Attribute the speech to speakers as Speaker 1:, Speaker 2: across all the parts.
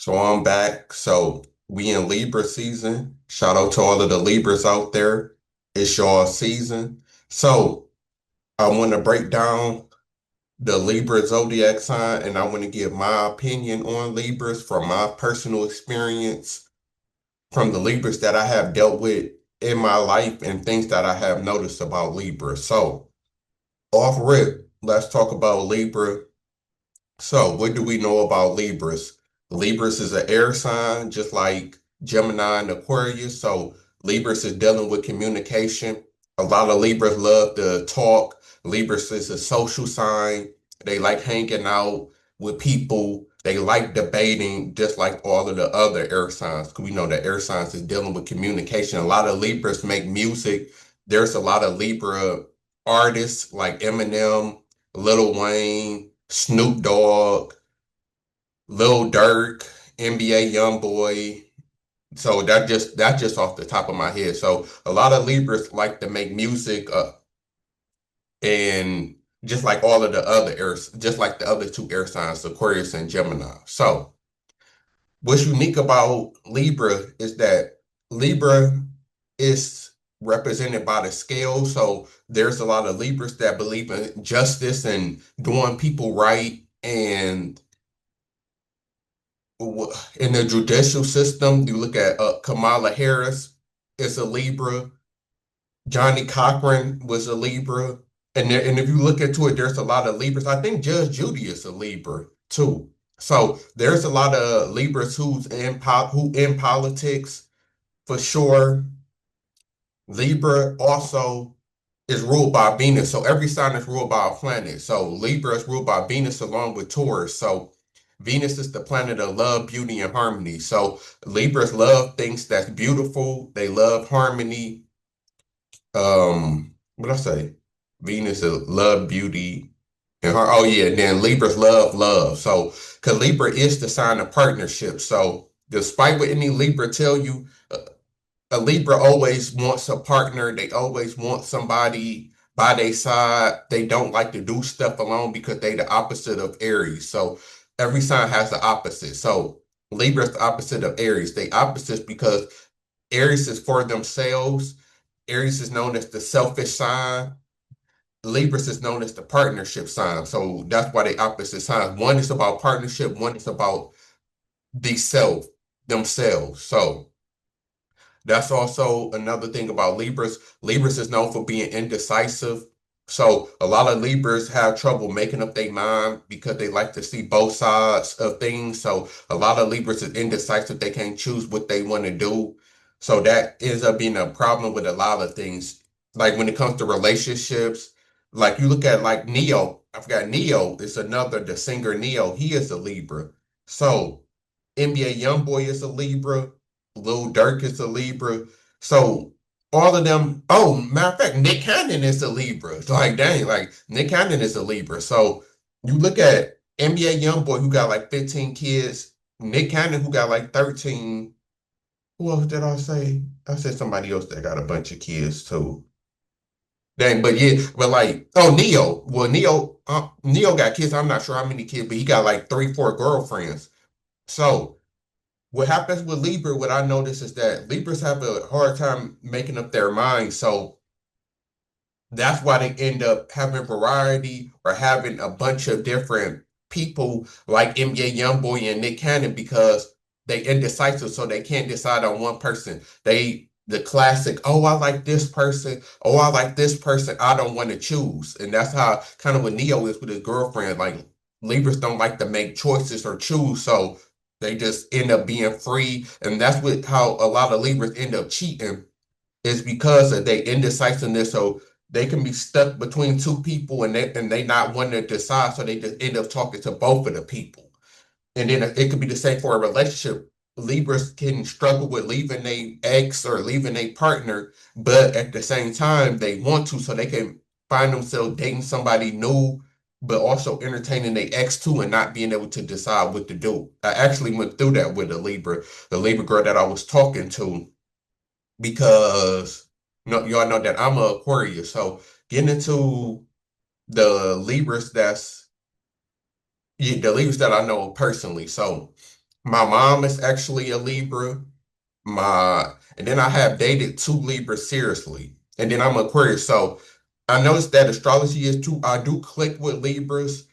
Speaker 1: So I'm back. So we in Libra season. Shout out to all of the Libras out there. It's your season. So I want to break down the Libra zodiac sign and I want to give my opinion on Libras from my personal experience from the Libras that I have dealt with in my life and things that I have noticed about Libra. So off rip, let's talk about Libra. So, what do we know about Libras? Libras is an air sign, just like Gemini and Aquarius. So, Libras is dealing with communication. A lot of Libras love to talk. Libras is a social sign. They like hanging out with people. They like debating, just like all of the other air signs. 'Cause we know that air signs is dealing with communication. A lot of Libras make music. There's a lot of Libra artists like Eminem, Lil Wayne, Snoop Dogg, Lil Durk, NBA YoungBoy. So that's just off the top of my head. So a lot of Libras like to make music, and just like all of the other airs, just like the other two air signs, Aquarius and Gemini. So what's unique about Libra is that Libra is represented by the scale. So there's a lot of Libras that believe in justice and doing people right, and in the judicial system, you look at Kamala Harris is a Libra. Johnny Cochran was a Libra. And if you look into it, there's a lot of Libras. I think Judge Judy is a Libra too. So there's a lot of Libras who in politics for sure. Libra also is ruled by Venus. So every sign is ruled by a planet. So Libra is ruled by Venus along with Taurus. So Venus is the planet of love, beauty, and harmony. So Libras love things that's beautiful. They love harmony. What I say? Venus is love, beauty, and oh yeah, then Libras love love. So because Libra is the sign of partnership. So despite what any Libra tell you, a Libra always wants a partner. They always want somebody by their side. They don't like to do stuff alone because they the opposite of Aries. So every sign has the opposite. So Libra is the opposite of Aries. They opposites because Aries is for themselves. Aries is known as the selfish sign. Libras is known as the partnership sign. So that's why they opposite signs. One is about partnership. One is about the self, themselves. So that's also another thing about Libras. Libras is known for being indecisive. So a lot of Libras have trouble making up their mind because they like to see both sides of things. So a lot of Libras is indecisive. They can't choose what they want to do. So that ends up being a problem with a lot of things. Like when it comes to relationships, like you look at like Neo. I forgot Neo is another, the singer Neo. He is a Libra. So NBA YoungBoy is a Libra. Lil Durk is a Libra. So all of them. Oh, matter of fact, Nick Cannon is a Libra. It's like dang, like Nick Cannon is a Libra. So you look at NBA YoungBoy who got like 15 kids. Nick Cannon who got like 13. Who else did I say? I said somebody else that got a bunch of kids too. Dang, but yeah, but like, oh, Neo. Well, Neo got kids. I'm not sure how many kids, but he got like three, four girlfriends. So what happens with Libra, what I notice is that Libras have a hard time making up their minds. So that's why they end up having variety or having a bunch of different people like NBA Youngboy and Nick Cannon because they indecisive, so they can't decide on one person. The classic, oh, I like this person, oh, I like this person, I don't want to choose. And that's how kind of what Neo is with his girlfriend. Like Libras don't like to make choices or choose, so they just end up being free. And that's what how a lot of Libras end up cheating is because of their indecisiveness. So they can be stuck between two people and they not want to decide. So they just end up talking to both of the people. And then it could be the same for a relationship. Libras can struggle with leaving a ex or leaving a partner, but at the same time they want to, so they can find themselves dating somebody new, but also entertaining their ex too, and not being able to decide what to do. I actually went through that with the Libra girl that I was talking to because no, y'all know that I'm a Aquarius. So getting into the Libras that's yeah, the Libras that I know personally. So My mom is actually a Libra. And then I have dated two Libras seriously. And then I'm Aquarius. So I noticed that astrology is too, I do click with Libras.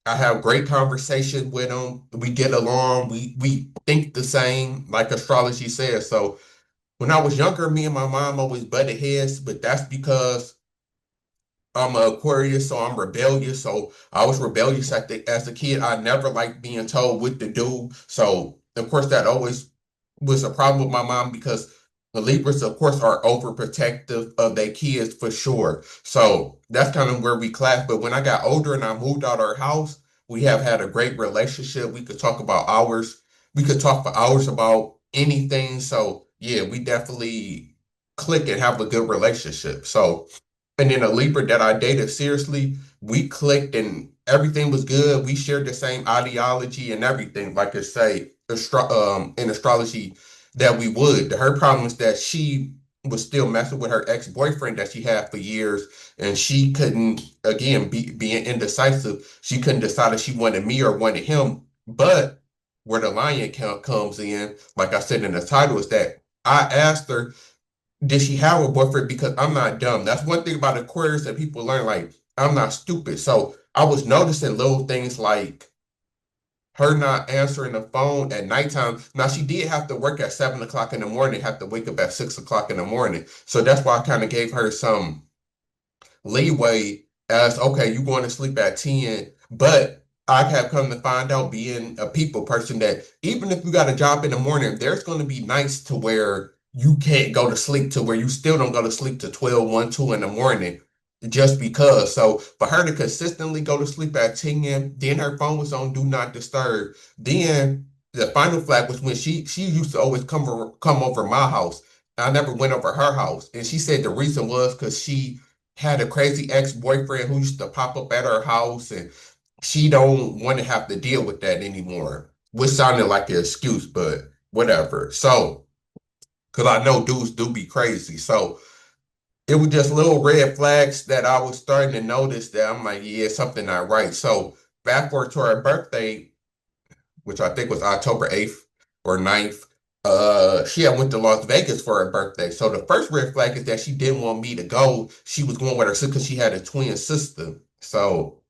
Speaker 1: I have great conversation with them. We get along. We think the same, like astrology says. So when I was younger, me and my mom always butted heads, but that's because I'm a Aquarius, so I'm rebellious. So I was rebellious as a kid. I never liked being told what to do. So of course that always was a problem with my mom because the Libras, of course, are overprotective of their kids for sure. So that's kind of where we clash. But when I got older and I moved out our house, we have had a great relationship. We could talk about hours. We could talk for hours about anything. So yeah, we definitely click and have a good relationship. So and then a Libra that I dated seriously, we clicked and everything was good. We shared the same ideology and everything, like I say, in astrology that we would. Her problem is that she was still messing with her ex-boyfriend that she had for years, and she couldn't, again, being indecisive, she couldn't decide if she wanted me or wanted him. But where the lion count comes in, like I said in the title, is that I asked her did she have a boyfriend? Because I'm not dumb. That's one thing about Aquarius that people learn. Like, I'm not stupid. So I was noticing little things like her not answering the phone at nighttime. Now she did have to work at 7 o'clock in the morning, have to wake up at 6 o'clock in the morning. So that's why I kind of gave her some leeway as okay, you going to sleep at 10, but I have come to find out being a people person that even if you got a job in the morning, there's going to be nights to where you can't go to sleep to where you still don't go to sleep to 12, 1, 2 in the morning just because. So for her to consistently go to sleep at 10, then her phone was on do not disturb. Then the final flag was when she used to always come over my house. I never went over her house. And she said the reason was because she had a crazy ex-boyfriend who used to pop up at her house and she don't want to have to deal with that anymore. Which sounded like an excuse, but whatever. So, because I know dudes do be crazy. So it was just little red flags that I was starting to notice that I'm like, yeah, something not right. So fast forward to her birthday, which I think was October 8th or 9th. She had went to Las Vegas for her birthday. So the first red flag is that she didn't want me to go. She was going with her sister because she had a twin sister. So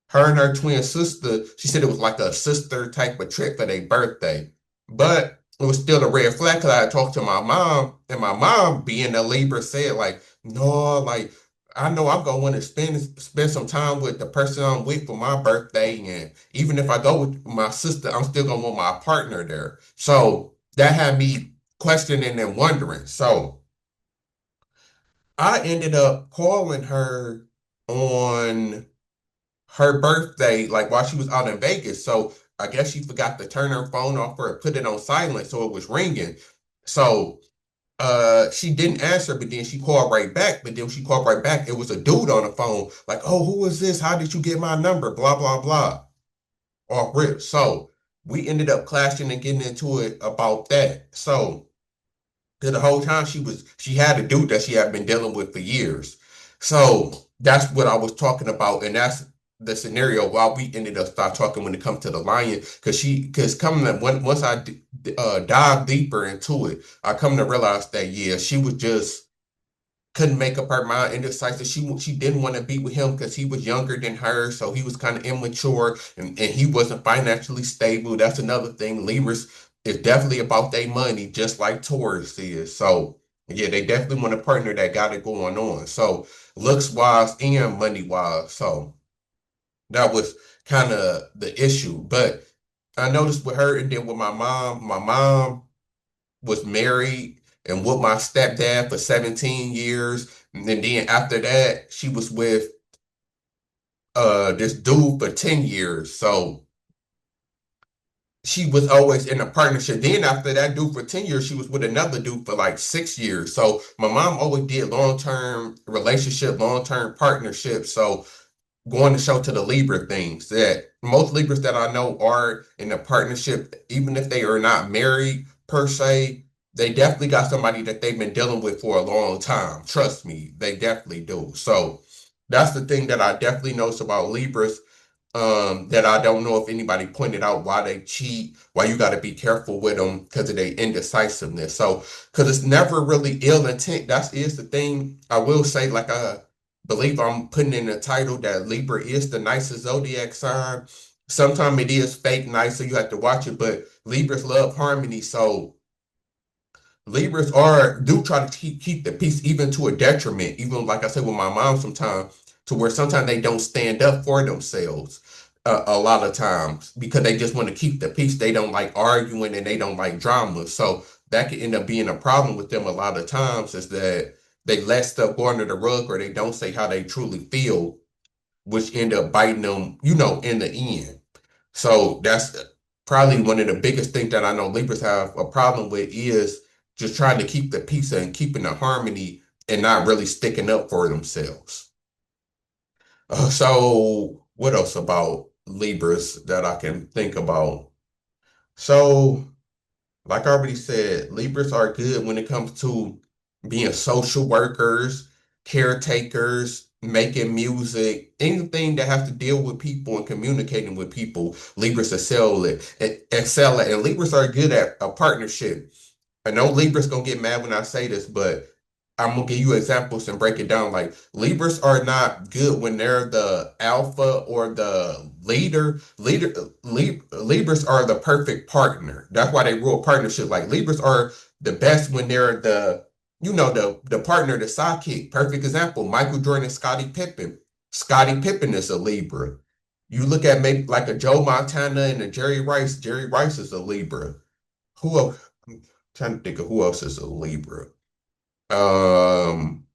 Speaker 1: her and her twin sister, she said it was like a sister type of trip for their birthday. But it was still a red flag because I had talked to my mom, and my mom, being a Libra, said, like, no, like, I know I'm gonna want to spend some time with the person I'm with for my birthday. And even if I go with my sister, I'm still gonna want my partner there. So that had me questioning and wondering. So I ended up calling her on her birthday, like while she was out in Vegas. So I guess she forgot to turn her phone off or put it on silent so it was ringing. So she didn't answer, but then she called right back. But then when she called right back, it was a dude on the phone, like, oh, who is this? How did you get my number? Blah, blah, blah. Off rip. So we ended up clashing and getting into it about that. So 'cause the whole time she had a dude that she had been dealing with for years. So that's what I was talking about, and that's the scenario why we ended up start talking when it comes to the lion. Because coming to, once I dive deeper into it, I come to realize that yeah, she was just couldn't make up her mind, indecisive. She didn't want to be with him because he was younger than her, so he was kind of immature and he wasn't financially stable. That's another thing. Libras is definitely about their money, just like Taurus is. So yeah, they definitely want a partner that got it going on. So looks wise and money wise. So that was kind of the issue. But I noticed with her and then with my mom was married and with my stepdad for 17 years. And then after that, she was with this dude for 10 years. So she was always in a partnership. Then after that dude for 10 years, she was with another dude for like 6 years. So my mom always did long-term relationship, long-term partnership. So going to show to the Libra things that most Libras that I know are in a partnership, even if they are not married per se, they definitely got somebody that they've been dealing with for a long time. Trust me, they definitely do. So that's the thing that I definitely notice about Libras. that I don't know if anybody pointed out why they cheat, why you got to be careful with them because of their indecisiveness. So, because it's never really ill intent. That is the thing. I will say, like I believe I'm putting in the title that Libra is the nicest zodiac sign. Sometimes it is fake nice, so you have to watch it. But Libras love harmony, so Libras are do try to keep the peace even to a detriment, even like I said with my mom sometimes, to where sometimes they don't stand up for themselves a lot of times because they just want to keep the peace. They don't like arguing and they don't like drama. So that could end up being a problem with them a lot of times is that they let stuff go under the rug or they don't say how they truly feel, which end up biting them, in the end. So that's probably one of the biggest things that I know Libras have a problem with is just trying to keep the peace and keeping the harmony and not really sticking up for themselves. So what else about Libras that I can think about? So like I already said, Libras are good when it comes to being social workers, caretakers, making music, anything that has to deal with people and communicating with people. Libras excel at, and Libras are good at a partnership. I know Libras gonna get mad when I say this, but I'm gonna give you examples and break it down. Like Libras are not good when they're the alpha or the leader. Libras are the perfect partner. That's why they rule partnership. Like Libras are the best when they're the partner, the sidekick. Perfect example: Michael Jordan and Scottie Pippen. Scottie Pippen is a Libra. You look at maybe like a Joe Montana and a Jerry Rice. Jerry Rice is a Libra. Who else? I'm trying to think of who else is a Libra. Um,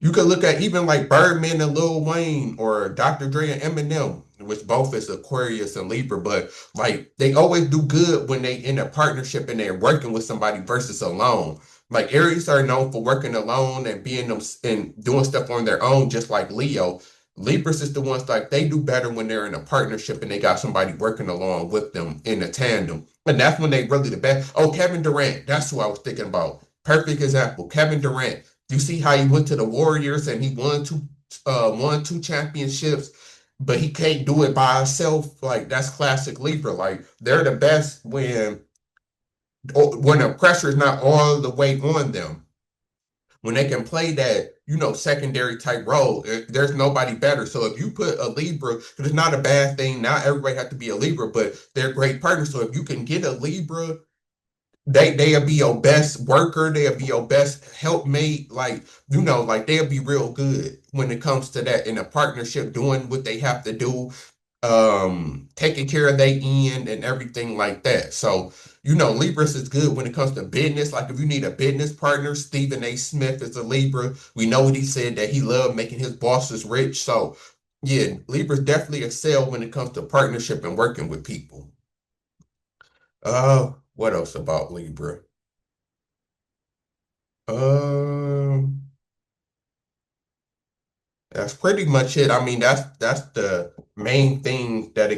Speaker 1: you could look at even like Birdman and Lil Wayne or Dr. Dre and Eminem, which both is Aquarius and Libra, but like they always do good when they in a partnership and they're working with somebody versus alone. Like Aries are known for working alone and being them and doing stuff on their own, just like Leo. Libras is the ones like they do better when they're in a partnership and they got somebody working along with them in a tandem. And that's when they really the best. Oh, Kevin Durant, that's who I was thinking about. Perfect example. Kevin Durant. You see how he went to the Warriors and he won two championships, but he can't do it by himself. Like that's classic Libra. Like they're the best when the pressure is not all the way on them. When they can play that, secondary type role, there's nobody better. So if you put a Libra, because it's not a bad thing, not everybody has to be a Libra, but they're great partners. So if you can get a Libra they'll be your best worker, they'll be your best helpmate, like like they'll be real good when it comes to that in a partnership, doing what they have to do, taking care of their end and everything like that. So, Libras is good when it comes to business. Like if you need a business partner, Stephen A. Smith is a Libra. We know what he said that he loved making his bosses rich. So yeah, Libras definitely excel when it comes to partnership and working with people. What else about Libra? Um, that's pretty much it. I mean, that's the main thing that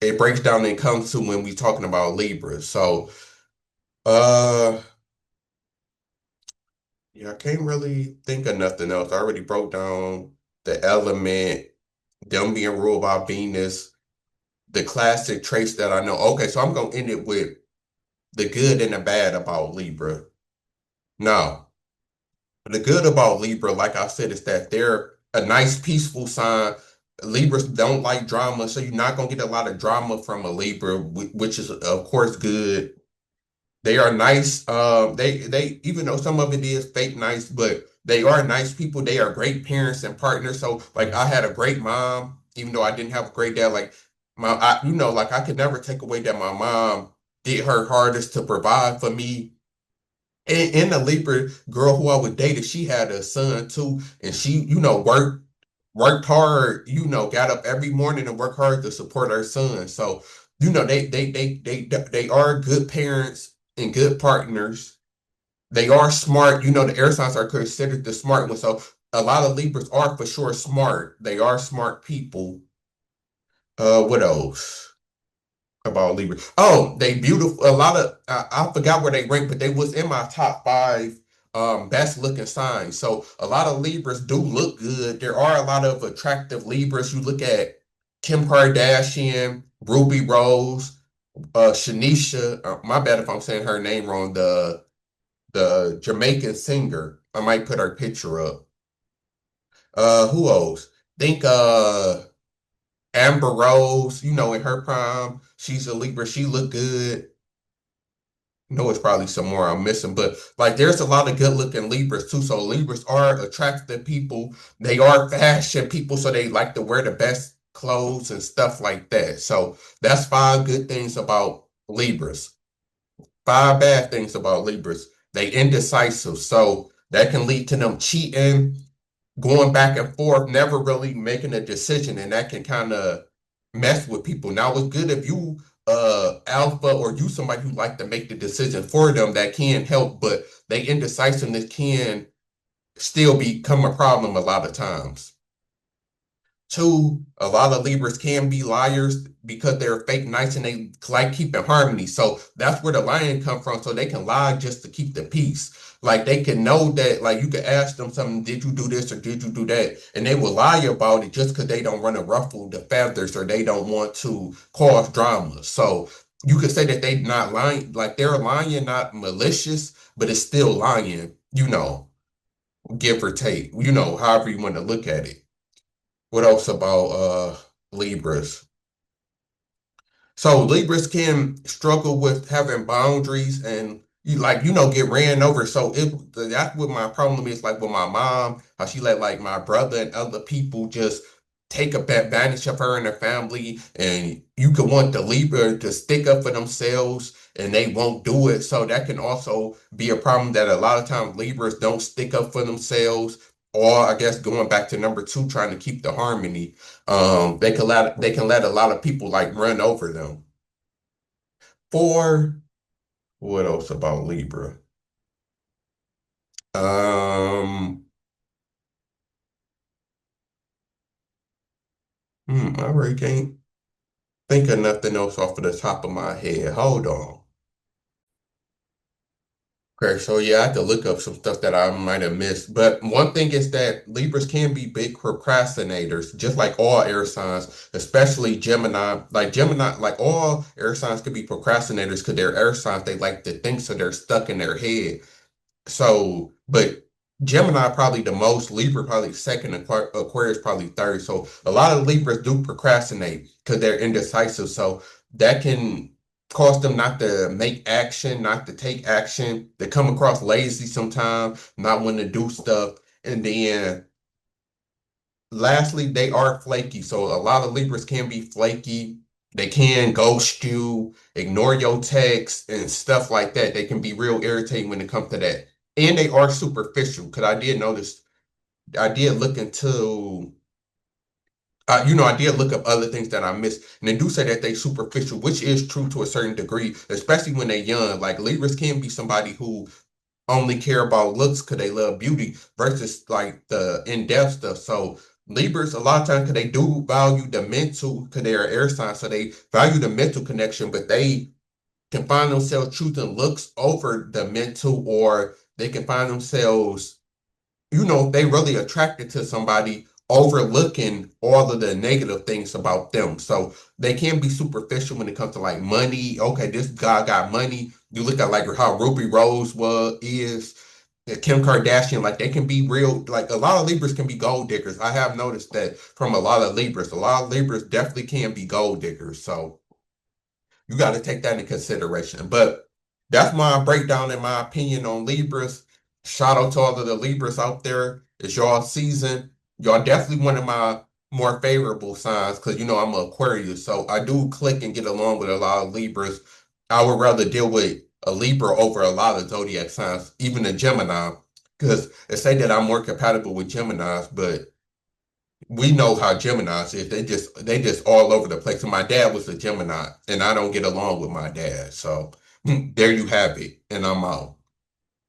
Speaker 1: it breaks down and comes to when we talking about Libra. So, uh, yeah, I can't really think of nothing else. I already broke down the element, them being ruled by Venus, the classic traits that I know. Okay, so I'm gonna end it with the good and the bad about Libra. Now, the good about Libra, like I said, is that they're a nice, peaceful sign. Libras don't like drama, so you're not gonna get a lot of drama from a Libra, which is of course good. They are nice. They even though some of it is fake nice, but they are nice people. They are great parents and partners. So like I had a great mom, even though I didn't have a great dad. Like like I could never take away that my mom did her hardest to provide for me and the Libra girl who I was dating, she had a son too, and she, worked hard, got up every morning and worked hard to support her son. So, they are good parents and good partners. They are smart. The air signs are considered the smart ones. So a lot of Libras are for sure smart. They are smart people. What else about Libra? Oh, they beautiful. A lot of I forgot where they ranked, but they was in my top five best looking signs. So a lot of Libras do look good. There are a lot of attractive Libras. You look at Kim Kardashian, Ruby Rose, Shanisha. My bad if I'm saying her name wrong. The Jamaican singer. I might put her picture up. Who else? Think Amber Rose, in her prime. She's a Libra. She look good. No, it's probably some more I'm missing, but like there's a lot of good looking Libras too. So Libras are attractive people. They are fashion people, so they like to wear the best clothes and stuff like that. So that's five good things about Libras. Five bad things about Libras. They indecisive, so that can lead to them cheating, going back and forth, never really making a decision, and that can kind of mess with people. Now, it's good if you alpha or you somebody who like to make the decision for them that can help, but they indecisiveness can still become a problem a lot of times. Two, a lot of Libras can be liars because they're fake nice and they like keeping harmony. So that's where the lying come from. So they can lie just to keep the peace. Like they can know that, like you could ask them something, did you do this or did you do that? And they will lie about it just because they don't want to ruffle the feathers or they don't want to cause drama. So you could say that they not lying, like they're lying, not malicious, but it's still lying, give or take, however you want to look at it. What else about Libras? So Libras can struggle with having boundaries and get ran over. So that's what my problem is like with my mom, how she let like my brother and other people just take up advantage of her and her family. And you could want the Libra to stick up for themselves and they won't do it. So that can also be a problem that a lot of times Libras don't stick up for themselves. Or I guess going back to number two, trying to keep the harmony, they can let a lot of people like run over them. Four, what else about Libra? Um, I really can't think of nothing else off of the top of my head. Hold on. Okay, so yeah, I had to look up some stuff that I might have missed. But one thing is that Libras can be big procrastinators, just like all air signs, especially Gemini. Like Gemini, like all air signs could be procrastinators because they're air signs. They like to think, so they're stuck in their head. So, but Gemini probably the most, Libra probably second, Aquarius probably third. So a lot of Libras do procrastinate because they're indecisive. So that can cause them not to make action, not to take action. They come across lazy sometimes, not wanting to do stuff. And then lastly, they are flaky. So a lot of Libras can be flaky. They can ghost you, ignore your texts and stuff like that. They can be real irritating when it comes to that. And they are superficial because I did notice, I did look into, I did look up other things that I missed. And they do say that they superficial, which is true to a certain degree, especially when they're young. Like Libras can be somebody who only care about looks because they love beauty versus like the in-depth stuff. So Libras, a lot of times, because they do value the mental, because they're air signs, so they value the mental connection, but they can find themselves choosing looks over the mental, or they can find themselves, they really attracted to somebody overlooking all of the negative things about them. So they can be superficial when it comes to like money. Okay, this guy got money. You look at like how Ruby Rose is, Kim Kardashian, like they can be real, like a lot of Libras can be gold diggers. I have noticed that from a lot of Libras. A lot of Libras definitely can be gold diggers. So you got to take that into consideration. But that's my breakdown and my opinion on Libras. Shout out to all of the Libras out there. It's y'all season. Y'all definitely one of my more favorable signs because I'm an Aquarius. So I do click and get along with a lot of Libras. I would rather deal with a Libra over a lot of zodiac signs, even a Gemini, because they say that I'm more compatible with Geminis, but we know how Geminis is. They just all over the place. And my dad was a Gemini, and I don't get along with my dad. So there you have it, and I'm out.